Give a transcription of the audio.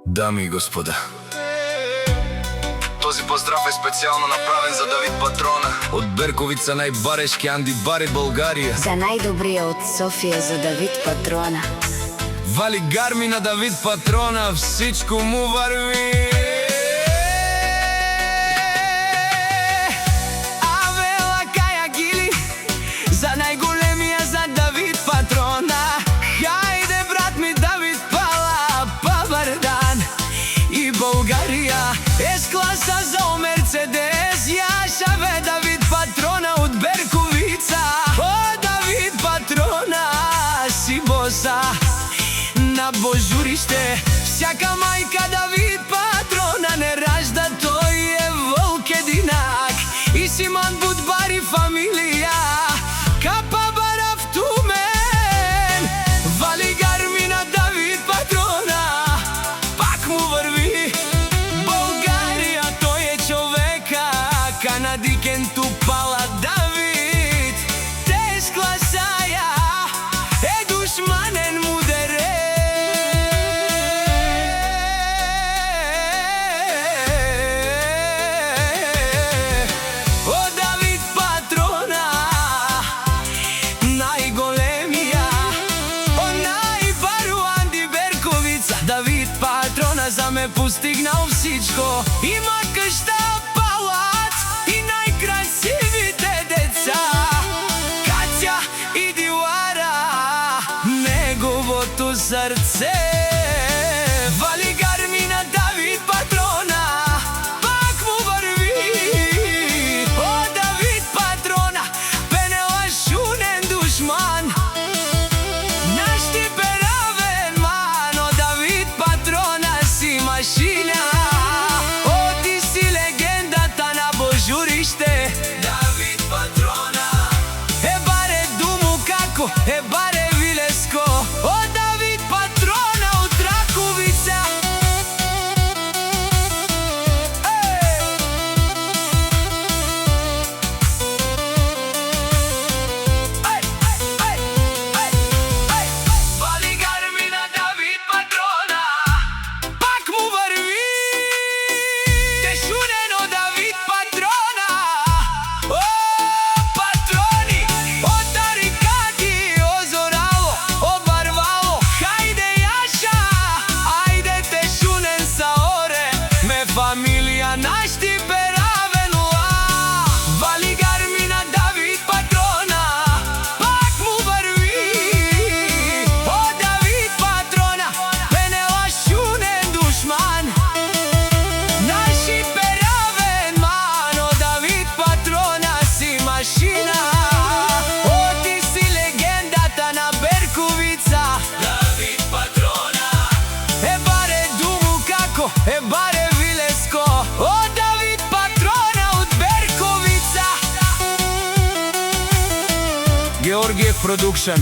Дами и господа, този поздрав е специално направен за Давид Патрона. От Берковица най-барешки Анди Бари, България. За най-добрия от София за Давид Патрона. Вали гарми на Давид Патрона, всичко му върви. Авела Кая Гили, за най-големия за Давид Патрона. Хайде брат ми Давид Пала, Павардан и България. С-класа за Мерцедес, яшаве Давид Патрона от Берковица. О, Давид Патрона, си боса на божурище. Всяка майка Давид Патрона не ражда, той е вълк единак. И Симон Будбари фамилия, Капа Бара в Тумен. Вали гарми на Давид Патрона, пак му върви. България, той е човека, канадикен Тупала Давид. Тез класая е душманен мудере. О, Давид Патрона, най-големия. О, най-бару Анди Берковица. Давид Патрона за ме постигнал всичко. Има къща, палац и най-красивите деца. Катя и Дилара, неговото сърце. Вали гарми на Давид Патрона, пак му върви. О, Давид Патрона, пенела шунен душман. Наш тип е равен ман. О, Давид Патрона си машина. О, ти си легендата на божурище. Давид Патрона е баре думо како, е баре вилеско. О, Давид Патрона от Раковица. Вали гарми на Давид Патрона, пак му върви. Тешунено Давид Патрона. О, патрони, о, тарикати, о, зорало, о, барвало. Хайде Яша, айде тешунен саоре. Ме фамилия наш ти перавенуа. Вали гарми на Давид Патрона, пак му върви. О, Давид Патрона, пенела шунен душман. Наши перавен ман. О, Давид Патрона си машина. О, ти си легендата на Берковица. Давид Патрона е баре думо како, е баре вилеско. О, Давид Патрона от Берковица. Георгиев Продукшн.